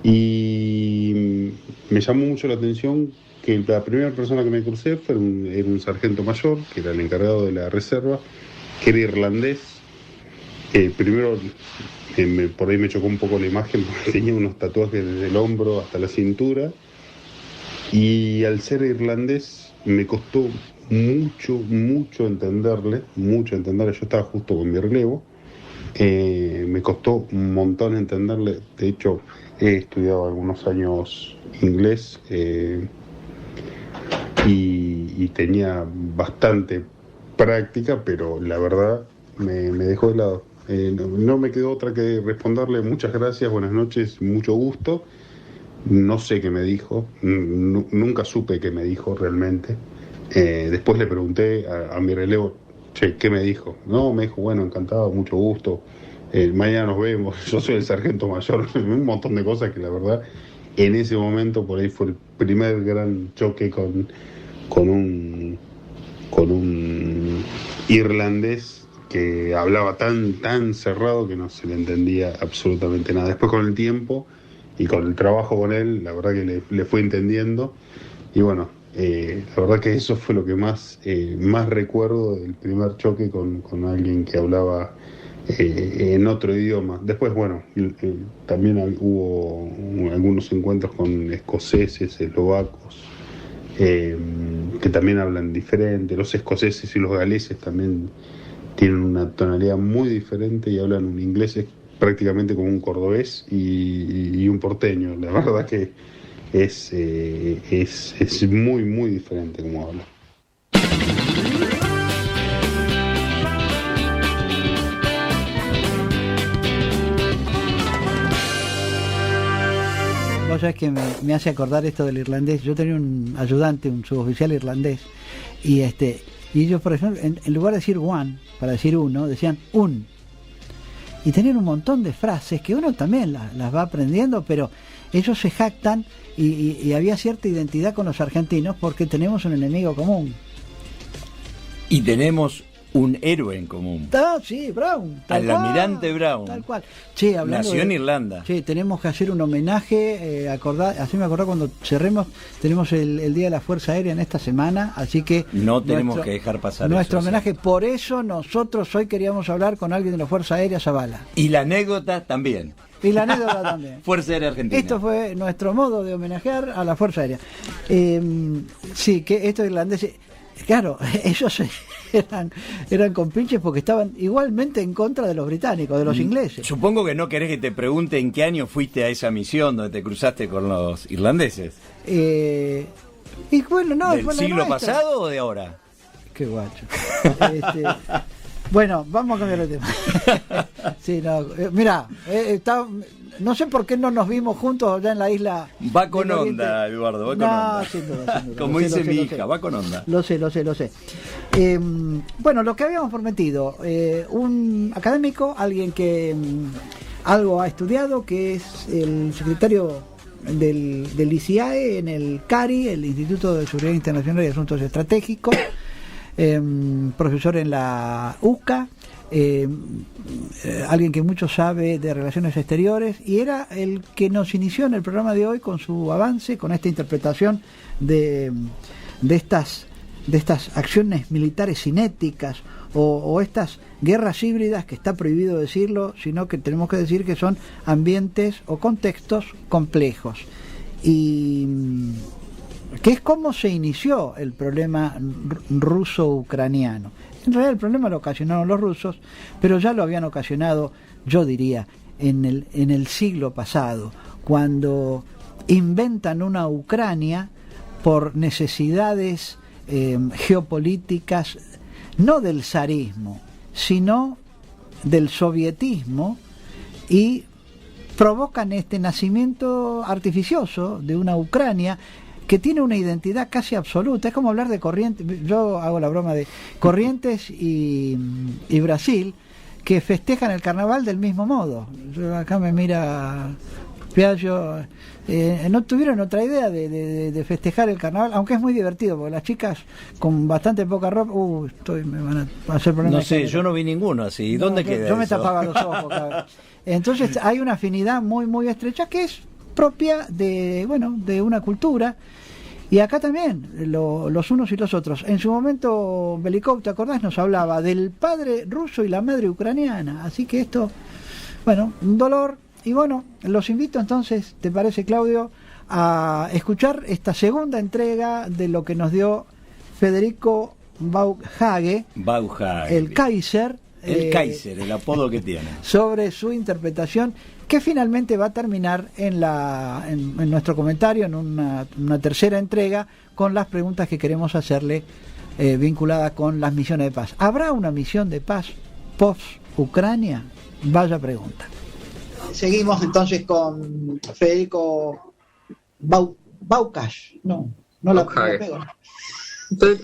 y me llamó mucho la atención que la primera persona que me crucé era un sargento mayor, que era el encargado de la reserva, que era irlandés. Primero, por ahí me chocó un poco la imagen, porque tenía unos tatuajes desde el hombro hasta la cintura, y al ser irlandés me costó mucho entenderle, yo estaba justo con mi relevo, me costó un montón entenderle. De hecho, he estudiado algunos años inglés, y tenía bastante práctica, pero la verdad me dejó de lado. No me quedó otra que responderle muchas gracias, buenas noches, mucho gusto. No sé qué me dijo, nunca supe qué me dijo realmente. Después le pregunté a mi relevo, che, ¿qué me dijo? No, me dijo, bueno, encantado, mucho gusto, mañana nos vemos, yo soy el sargento mayor, un montón de cosas que la verdad en ese momento por ahí fue el primer gran choque con un irlandés que hablaba tan cerrado que no se le entendía absolutamente nada. Después con el tiempo y con el trabajo con él, la verdad que le fue entendiendo, y bueno, la verdad que eso fue lo que más recuerdo del primer choque con alguien que hablaba en otro idioma. Después, bueno, también hubo algunos encuentros con escoceses, eslovacos, que también hablan diferente. Los escoceses y los galeses también tienen una tonalidad muy diferente y hablan un inglés prácticamente como un cordobés y un porteño. La verdad que es muy diferente como hablan. Vos sabés que me hace acordar esto del irlandés. Yo tenía un ayudante, un suboficial irlandés, y ellos, por ejemplo, en lugar de decir one, para decir uno, decían un. Y tenían un montón de frases que uno también las va aprendiendo, pero ellos se jactan y había cierta identidad con los argentinos porque tenemos un enemigo común. Y tenemos un héroe en común. Sí, Brown. Al almirante Brown. Tal cual. Che, nació en Irlanda. Sí, tenemos que hacer un homenaje, así me acordé cuando cerremos, tenemos el Día de la Fuerza Aérea en esta semana, así que no tenemos que dejar pasar nuestro eso, homenaje. Sí. Por eso nosotros hoy queríamos hablar con alguien de la Fuerza Aérea Zabala. Y la anécdota también. Fuerza Aérea Argentina. Esto fue nuestro modo de homenajear a la Fuerza Aérea. Sí, que estos irlandeses, claro, ellos eran compinches porque estaban igualmente en contra de los británicos, de los ingleses. Supongo que no querés que te pregunte en qué año fuiste a esa misión donde te cruzaste con los irlandeses. Y bueno, no, ¿del siglo pasado o de ahora? Qué guacho. Bueno, vamos a cambiar de tema. Sí, no, mirá, no sé por qué no nos vimos juntos allá en la isla. Va con onda, Eduardo, va con onda. Sin duda. Como dice mi hija, va con onda. Lo sé. Bueno, lo que habíamos prometido, un académico, alguien que algo ha estudiado, que es el secretario del ICIAE en el CARI, el Instituto de Seguridad Internacional y Asuntos Estratégicos, profesor en la UCA, alguien que mucho sabe de relaciones exteriores, y era el que nos inició en el programa de hoy con su avance, con esta interpretación de estas acciones militares cinéticas o estas guerras híbridas, que está prohibido decirlo, sino que tenemos que decir que son ambientes o contextos complejos, y que es como se inició el problema ruso-ucraniano. En realidad el problema lo ocasionaron los rusos, pero ya lo habían ocasionado, yo diría, en el siglo pasado, cuando inventan una Ucrania por necesidades geopolíticas, no del zarismo, sino del sovietismo, y provocan este nacimiento artificioso de una Ucrania que tiene una identidad casi absoluta. Es como hablar de Corrientes, yo hago la broma de Corrientes y Brasil, que festejan el carnaval del mismo modo. Acá me mira Piaggio, no tuvieron otra idea de festejar el carnaval, aunque es muy divertido, porque las chicas con bastante poca ropa, me van a hacer problemas. No sé, yo no vi ninguno así. ¿Dónde queda yo me eso? tapaba los ojos, claro. Entonces hay una afinidad muy muy estrecha que es propia de una cultura, y acá también los unos y los otros. En su momento Belikov, ¿te acordás? Nos hablaba del padre ruso y la madre ucraniana, así que esto, un dolor. Y los invito entonces, ¿te parece, Claudio?, a escuchar esta segunda entrega de lo que nos dio Federico Bauhage, el Kaiser. El Kaiser, el apodo que tiene. Sobre su interpretación, que finalmente va a terminar en nuestro comentario, en una tercera entrega, con las preguntas que queremos hacerle vinculadas con las misiones de paz. ¿Habrá una misión de paz post-Ucrania? Vaya pregunta. Seguimos entonces con Federico Bauhage. No la pego.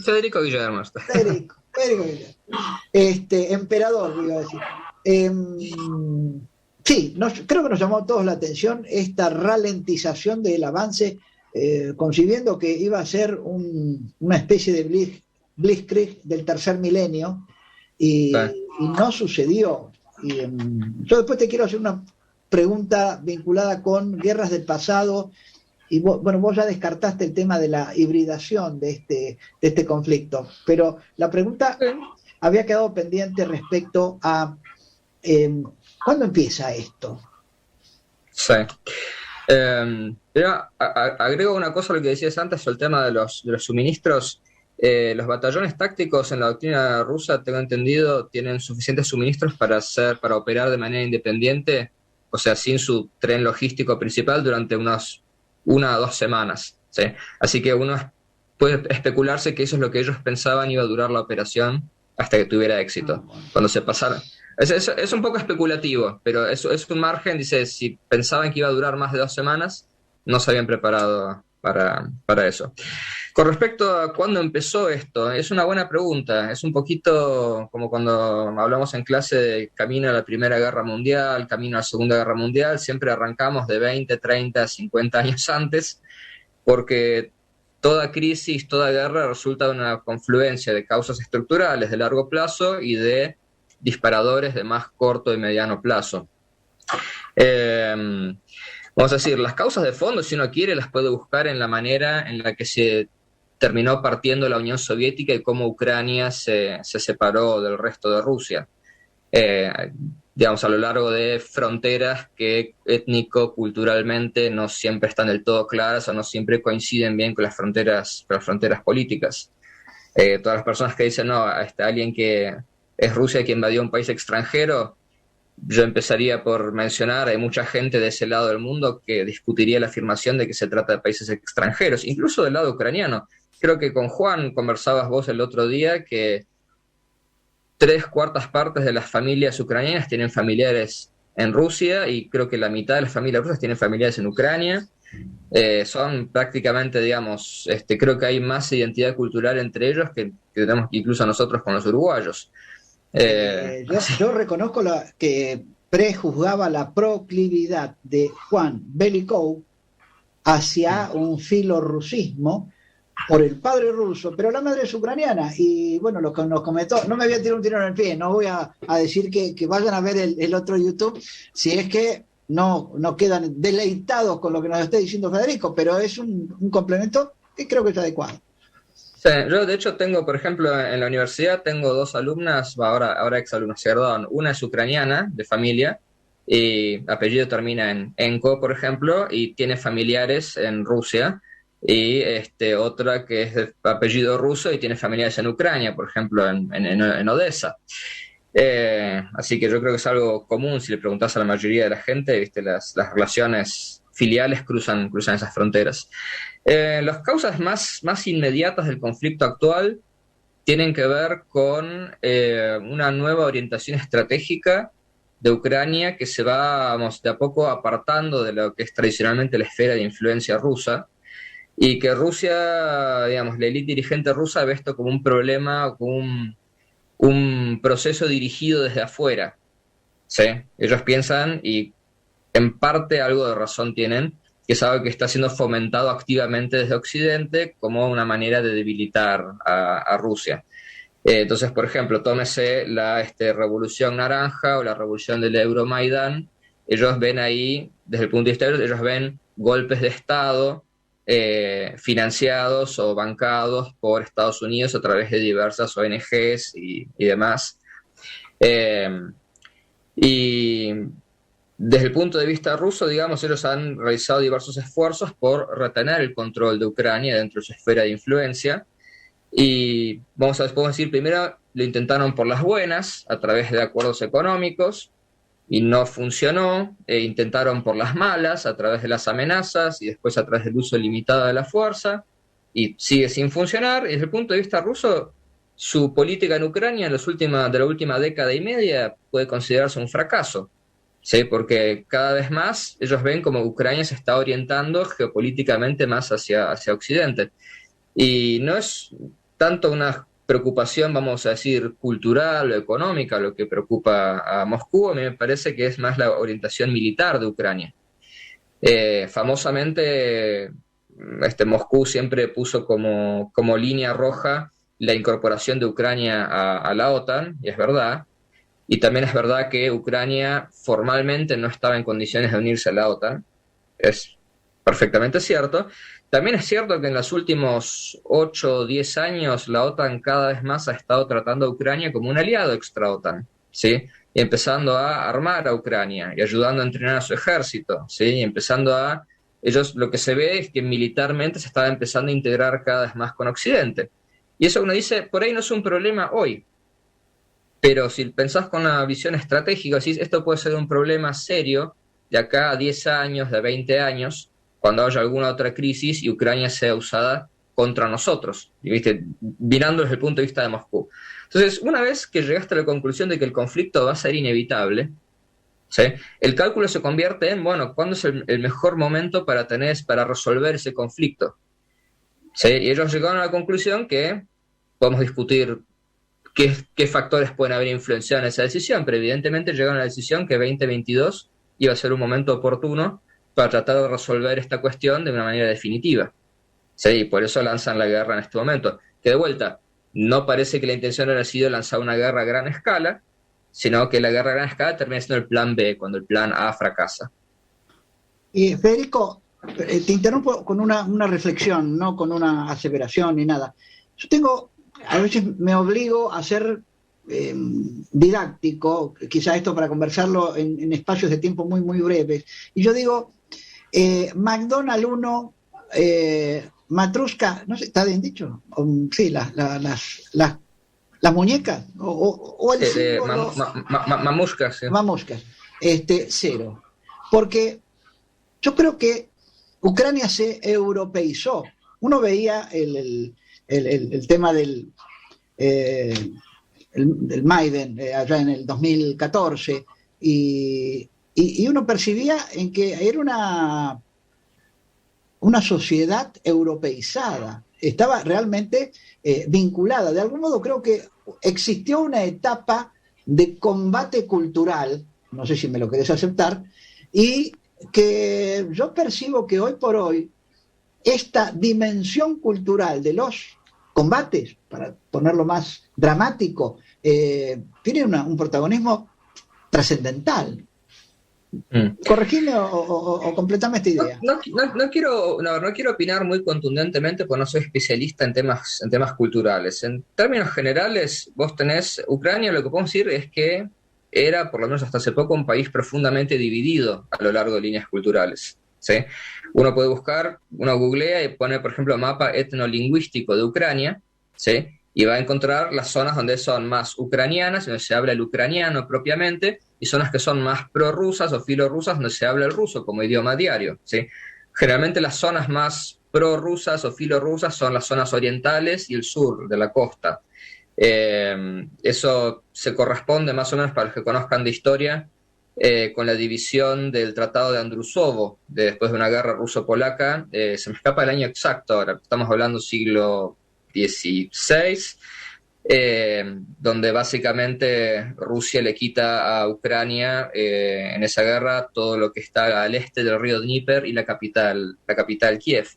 Federico Guillermo. Federico Guillermo. Emperador, iba a decir. Sí, creo que nos llamó a todos la atención esta ralentización del avance, concibiendo que iba a ser una especie de blitzkrieg del tercer milenio, y no sucedió. Yo después te quiero hacer una pregunta vinculada con guerras del pasado, y vos ya descartaste el tema de la hibridación de este conflicto, pero la pregunta había quedado pendiente respecto a ¿cuándo empieza esto? Sí. Agrego una cosa a lo que decías antes sobre el tema de los suministros. Los batallones tácticos en la doctrina rusa, tengo entendido, tienen suficientes suministros para operar de manera independiente, o sea, sin su tren logístico principal, durante unas 1 o 2 semanas, ¿sí? Así que uno puede especularse que eso es lo que ellos pensaban iba a durar la operación hasta que tuviera éxito. Cuando se pasara. Es un poco especulativo, pero es un margen. Dice, si pensaban que iba a durar más de 2 semanas, no se habían preparado para eso. Con respecto a cuándo empezó esto, es una buena pregunta. Es un poquito como cuando hablamos en clase de camino a la Primera Guerra Mundial, camino a la Segunda Guerra Mundial. Siempre arrancamos de 20, 30, 50 años antes, porque toda crisis, toda guerra resulta de una confluencia de causas estructurales de largo plazo y de disparadores de más corto y mediano plazo. Vamos a decir, las causas de fondo, si uno quiere, las puede buscar en la manera en la que se terminó partiendo la Unión Soviética y cómo Ucrania se separó del resto de Rusia. Digamos, a lo largo de fronteras que étnico-culturalmente no siempre están del todo claras o no siempre coinciden bien con las fronteras políticas. Todas las personas que dicen, no, alguien que es Rusia quien invadió un país extranjero, yo empezaría por mencionar, hay mucha gente de ese lado del mundo que discutiría la afirmación de que se trata de países extranjeros, incluso del lado ucraniano. Creo que con Juan conversabas vos el otro día que 3/4 partes de las familias ucranianas tienen familiares en Rusia, y creo que la mitad de las familias rusas tienen familiares en Ucrania. Son prácticamente, digamos, creo que hay más identidad cultural entre ellos que tenemos incluso nosotros con los uruguayos. Yo reconozco que prejuzgaba la proclividad de Juan Belikov hacia un filorusismo, por el padre ruso, pero la madre es ucraniana. Y bueno, lo que nos comentó, no me voy a tirar un tiro en el pie, no voy a decir que vayan a ver el otro YouTube, si es que no quedan deleitados con lo que nos está diciendo Federico, pero es un complemento que creo que es adecuado. Sí, yo de hecho tengo, por ejemplo, en la universidad tengo 2 alumnas, ahora exalumnas, perdón, una es ucraniana, de familia, y apellido termina en Enko, por ejemplo, y tiene familiares en Rusia, y otra que es de apellido ruso y tiene familiares en Ucrania, por ejemplo, en Odessa. Así que yo creo que es algo común, si le preguntas a la mayoría de la gente, ¿viste? Las relaciones filiales cruzan esas fronteras. Las causas más inmediatas del conflicto actual tienen que ver con una nueva orientación estratégica de Ucrania que se va, de a poco apartando de lo que es tradicionalmente la esfera de influencia rusa, y que Rusia, digamos, la élite dirigente rusa ve esto como un problema, como un proceso dirigido desde afuera, ¿sí? Ellos piensan, y en parte algo de razón tienen, que es algo que está siendo fomentado activamente desde Occidente como una manera de debilitar a Rusia. Entonces, por ejemplo, tómese la Revolución Naranja o la Revolución del Euromaidán. Ellos ven ahí, desde el punto de vista de ellos ven golpes de Estado financiados o bancados por Estados Unidos a través de diversas ONGs y demás. Y desde el punto de vista ruso, digamos, ellos han realizado diversos esfuerzos por retener el control de Ucrania dentro de su esfera de influencia. Y podemos decir, primero lo intentaron por las buenas, a través de acuerdos económicos, y no funcionó. Intentaron por las malas, a través de las amenazas, y después a través del uso limitado de la fuerza, y sigue sin funcionar. Y desde el punto de vista ruso, su política en Ucrania de la última década y media puede considerarse un fracaso, ¿sí? Porque cada vez más ellos ven como Ucrania se está orientando geopolíticamente más hacia Occidente. Y no es tanto una preocupación, vamos a decir, cultural o económica lo que preocupa a Moscú. A mí me parece que es más la orientación militar de Ucrania. Famosamente, Moscú siempre puso como línea roja la incorporación de Ucrania a la OTAN, y es verdad. Y también es verdad que Ucrania formalmente no estaba en condiciones de unirse a la OTAN. Es perfectamente cierto. También es cierto que en los últimos 8 o 10 años la OTAN cada vez más ha estado tratando a Ucrania como un aliado extra-OTAN, ¿sí? Y empezando a armar a Ucrania y ayudando a entrenar a su ejército, ¿sí? Y ellos lo que se ve es que militarmente se estaba empezando a integrar cada vez más con Occidente. Y eso uno dice, por ahí no es un problema hoy. Pero si pensás con una visión estratégica, decís, esto puede ser un problema serio de acá a 10 años, de 20 años, cuando haya alguna otra crisis y Ucrania sea usada contra nosotros, ¿viste? Mirando desde el punto de vista de Moscú. Entonces, una vez que llegaste a la conclusión de que el conflicto va a ser inevitable, ¿sí? El cálculo se convierte en, bueno, ¿cuándo es el mejor momento para resolver ese conflicto? ¿Sí? Y ellos llegaron a la conclusión que podemos discutir qué factores pueden haber influenciado en esa decisión, pero evidentemente llegaron a la decisión que 2022 iba a ser un momento oportuno para tratar de resolver esta cuestión de una manera definitiva. Sí, y por eso lanzan la guerra en este momento. Que de vuelta, no parece que la intención haya sido lanzar una guerra a gran escala, sino que la guerra a gran escala termina siendo el plan B, cuando el plan A fracasa. Y Federico, te interrumpo con una reflexión, no con una aseveración ni nada. Yo a veces me obligo a ser didáctico, quizá esto para conversarlo en espacios de tiempo muy, muy breves. Y yo digo, McDonald's 1, Matrushka, no sé, ¿está bien dicho? Sí, las muñecas, o el símbolo... Mamushkas, sí. Mamushkas, 0. Porque yo creo que Ucrania se europeizó. Uno veía el tema del Maiden allá en el 2014 y uno percibía en que era una sociedad europeizada, estaba realmente vinculada. De algún modo creo que existió una etapa de combate cultural, no sé si me lo querés aceptar, y que yo percibo que hoy por hoy esta dimensión cultural de los combates, para ponerlo más dramático, tiene un protagonismo trascendental. Corregime o completame esta idea. No quiero opinar muy contundentemente porque no soy especialista en temas culturales. En términos generales, vos tenés Ucrania, lo que podemos decir es que era, por lo menos hasta hace poco, un país profundamente dividido a lo largo de líneas culturales, ¿sí? Uno puede buscar, uno googlea y pone, por ejemplo, mapa etnolingüístico de Ucrania, ¿sí? Y va a encontrar las zonas donde son más ucranianas, donde se habla el ucraniano propiamente, y zonas que son más prorrusas o filorrusas, donde se habla el ruso como idioma diario, ¿sí? Generalmente las zonas más prorrusas o filorrusas son las zonas orientales y el sur de la costa. Eso se corresponde más o menos, para los que conozcan de historia, con la división del Tratado de Andrusovo, después de una guerra ruso-polaca. Se me escapa el año exacto ahora, estamos hablando siglo XVI, donde básicamente Rusia le quita a Ucrania en esa guerra todo lo que está al este del río Dnieper y la capital Kiev.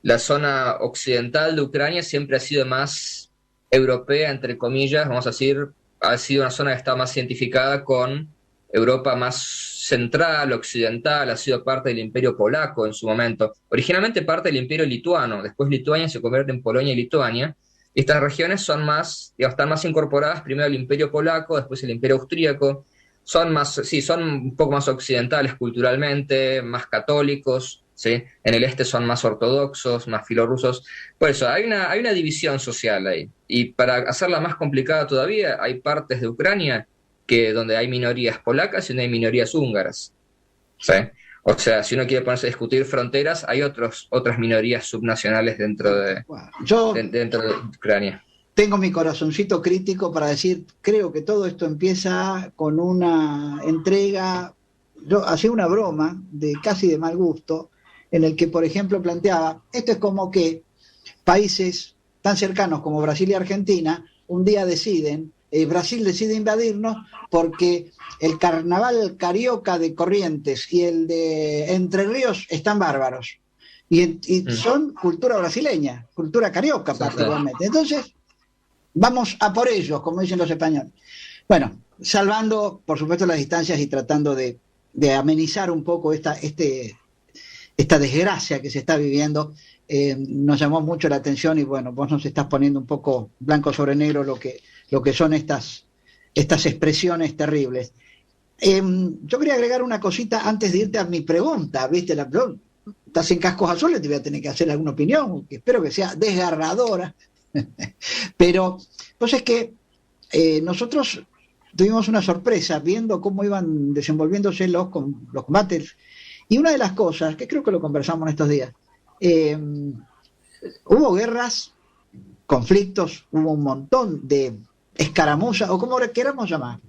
La zona occidental de Ucrania siempre ha sido más europea, entre comillas, vamos a decir, ha sido una zona que está más identificada con Europa más central, occidental, ha sido parte del Imperio Polaco en su momento. Originalmente parte del Imperio Lituano, después Lituania se convierte en Polonia y Lituania. Y estas regiones son más, están más incorporadas, primero el Imperio Polaco, después el Imperio Austríaco. Son un poco más occidentales culturalmente, más católicos, ¿sí? En el este son más ortodoxos, más filorrusos. Por eso, hay una división social ahí. Y para hacerla más complicada todavía, hay partes de Ucrania donde hay minorías polacas y donde hay minorías húngaras, ¿sí? O sea, si uno quiere ponerse a discutir fronteras, hay otras minorías subnacionales dentro de Ucrania. Tengo mi corazoncito crítico para decir, creo que todo esto empieza con una entrega, yo hacía una broma casi de mal gusto, en el que, por ejemplo, planteaba, esto es como que países tan cercanos como Brasil y Argentina, un día Brasil decide invadirnos porque el carnaval carioca de Corrientes y el de Entre Ríos están bárbaros. Y son cultura brasileña, cultura carioca particularmente. Entonces, vamos a por ellos, como dicen los españoles. Bueno, salvando, por supuesto, las distancias y tratando de amenizar un poco esta desgracia que se está viviendo, nos llamó mucho la atención y bueno, vos nos estás poniendo un poco blanco sobre negro lo que son estas expresiones terribles. Yo quería agregar una cosita antes de irte a mi pregunta, ¿viste? Estás en cascos azules, te voy a tener que hacer alguna opinión, que espero que sea desgarradora, pero pues es que nosotros tuvimos una sorpresa viendo cómo iban desenvolviéndose los combates, y una de las cosas, que creo que lo conversamos en estos días, hubo guerras, conflictos, hubo un montón de escaramuzas, o como queramos llamar,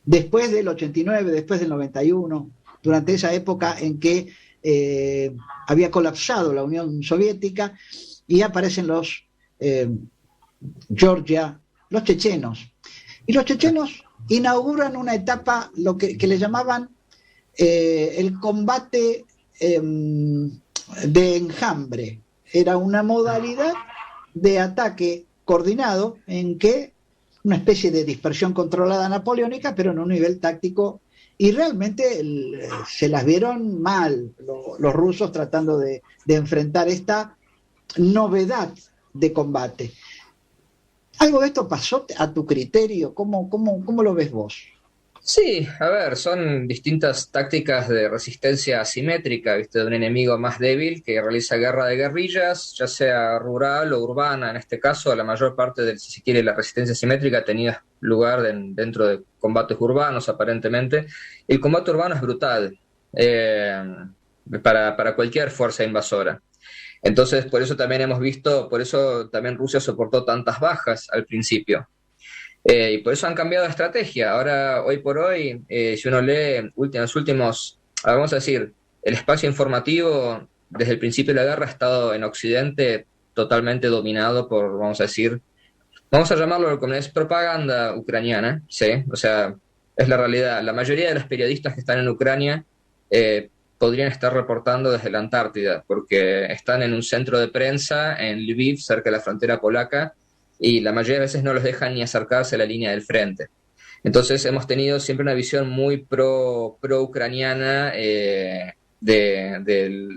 después del 89, después del 91, durante esa época en que había colapsado la Unión Soviética y aparecen los Georgia, los chechenos. Y los chechenos inauguran una etapa, lo que le llamaban el combate de enjambre. Era una modalidad de ataque coordinado en que una especie de dispersión controlada napoleónica, pero en un nivel táctico, y realmente se las vieron mal los rusos tratando de enfrentar esta novedad de combate. ¿Algo de esto pasó a tu criterio? ¿Cómo lo ves vos? Sí, a ver, son distintas tácticas de resistencia asimétrica, ¿viste? De un enemigo más débil que realiza guerra de guerrillas, ya sea rural o urbana. En este caso, la mayor parte de, si se quiere, la resistencia asimétrica tenía lugar dentro de combates urbanos, aparentemente. El combate urbano es brutal para cualquier fuerza invasora. Entonces, por eso también Rusia soportó tantas bajas al principio. Y por eso han cambiado de estrategia. Ahora, hoy por hoy, si uno lee los últimos, vamos a decir, el espacio informativo desde el principio de la guerra ha estado en Occidente totalmente dominado por, vamos a llamarlo como es propaganda ucraniana, ¿sí? O sea, es la realidad. La mayoría de los periodistas que están en Ucrania podrían estar reportando desde la Antártida, porque están en un centro de prensa en Lviv, cerca de la frontera polaca, y la mayoría de veces no los dejan ni acercarse a la línea del frente. Entonces hemos tenido siempre una visión muy pro-ucraniana de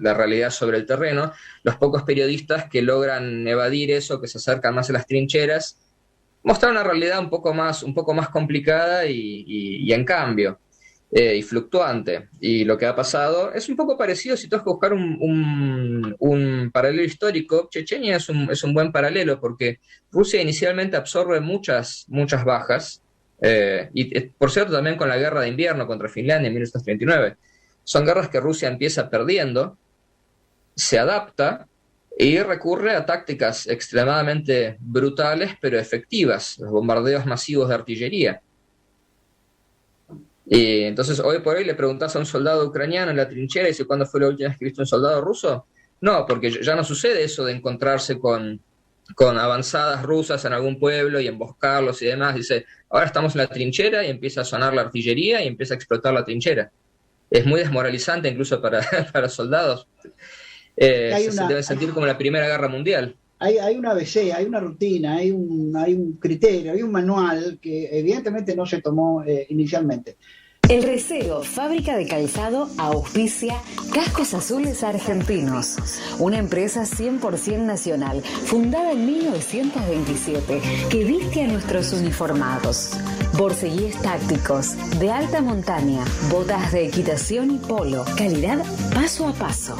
la realidad sobre el terreno. Los pocos periodistas que logran evadir eso, que se acercan más a las trincheras, muestran una realidad un poco más complicada y en cambio, y fluctuante. Y lo que ha pasado es un poco parecido, si tengo que buscar un paralelo histórico. Chechenia es un buen paralelo, porque Rusia inicialmente absorbe muchas bajas, y por cierto también con la guerra de invierno contra Finlandia en 1939. Son guerras que Rusia empieza perdiendo, se adapta y recurre a tácticas extremadamente brutales pero efectivas, los bombardeos masivos de artillería. Y entonces hoy por hoy le preguntás a un soldado ucraniano en la trinchera y dice, ¿cuándo fue la última vez que viste un soldado ruso? No, porque ya no sucede eso de encontrarse con avanzadas rusas en algún pueblo y emboscarlos y demás. Dice, ahora estamos en la trinchera y empieza a sonar la artillería y empieza a explotar la trinchera. Es muy desmoralizante incluso para soldados. Se debe sentir como la Primera Guerra Mundial. Hay una ABC, hay una rutina, hay un criterio, hay un manual que evidentemente no se tomó inicialmente. El Recero, fábrica de calzado, auspicia Cascos Azules Argentinos, una empresa 100% nacional, fundada en 1927, que viste a nuestros uniformados. Borceguíes tácticos, de alta montaña, botas de equitación y polo, calidad paso a paso.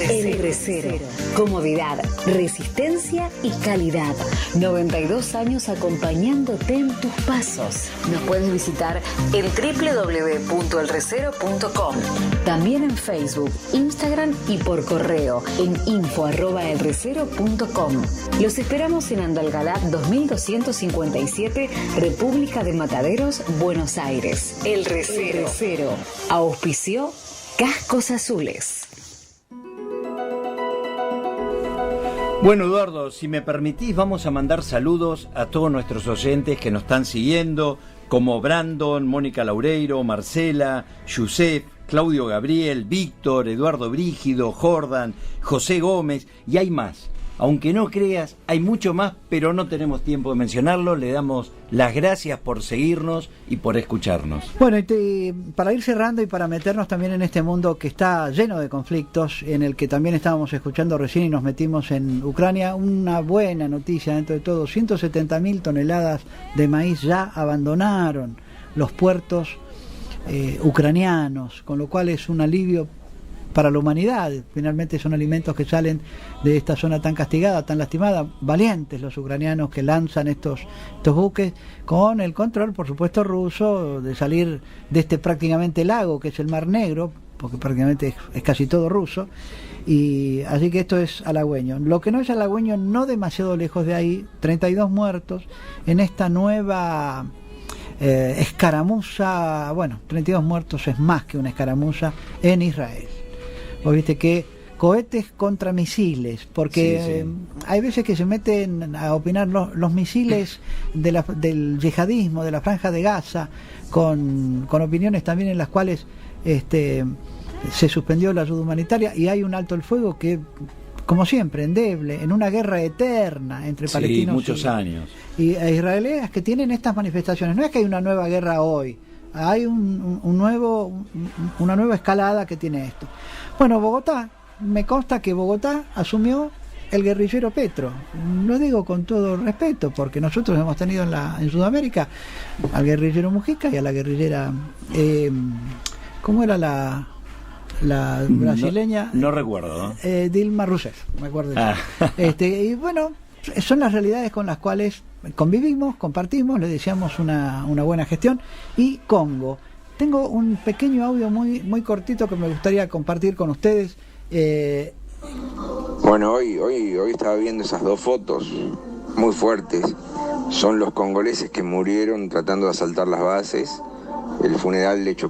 El Recero, comodidad, resistencia y calidad. 92 años acompañándote en tus pasos. Nos puedes visitar en www.elrecero.com. También en Facebook, Instagram y por correo en info@elrecero.com. Los esperamos en Andalgalá 2257, República de Mataderos, Buenos Aires. El Recero. Auspició Cascos Azules. Bueno, Eduardo, si me permitís, vamos a mandar saludos a todos nuestros oyentes que nos están siguiendo, como Brandon, Mónica Laureiro, Marcela, Yusef, Claudio Gabriel, Víctor, Eduardo Brígido, Jordan, José Gómez, y hay más. Aunque no creas, hay mucho más, pero no tenemos tiempo de mencionarlo. Le damos las gracias por seguirnos y por escucharnos. Bueno, para ir cerrando y para meternos también en este mundo que está lleno de conflictos, en el que también estábamos escuchando recién y nos metimos en Ucrania, una buena noticia dentro de todo: 170.000 toneladas de maíz ya abandonaron los puertos ucranianos, con lo cual es un alivio para la humanidad. Finalmente son alimentos que salen de esta zona tan castigada, tan lastimada. Valientes los ucranianos que lanzan estos buques, con el control, por supuesto, ruso, de salir de este prácticamente lago que es el Mar Negro, porque prácticamente es casi todo ruso. Y así que esto es halagüeño. Lo que no es halagüeño, no demasiado lejos de ahí, 32 muertos en esta nueva escaramuza. Bueno, 32 muertos es más que una escaramuza en Israel. Vos viste que cohetes contra misiles, porque sí. Hay veces que se meten a opinar los misiles del yihadismo, de la Franja de Gaza, con opiniones también en las cuales se suspendió la ayuda humanitaria, y hay un alto el fuego que, como siempre, endeble, en una guerra eterna entre palestinos muchos años y israelíes, que tienen estas manifestaciones. No es que hay una nueva guerra hoy, hay una nueva escalada que tiene esto. Bueno, Bogotá, me consta que Bogotá asumió el guerrillero Petro. Lo digo con todo respeto, porque nosotros hemos tenido en Sudamérica al guerrillero Mujica y a la guerrillera, ¿cómo era la brasileña? No recuerdo, ¿no? Dilma Rousseff, me acuerdo. Y bueno, son las realidades con las cuales convivimos, compartimos, le deseamos una buena gestión. Y Congo. Tengo un pequeño audio muy, muy cortito que me gustaría compartir con ustedes. Bueno, hoy estaba viendo esas dos fotos muy fuertes. Son los congoleses que murieron tratando de asaltar las bases. El funeral de hecho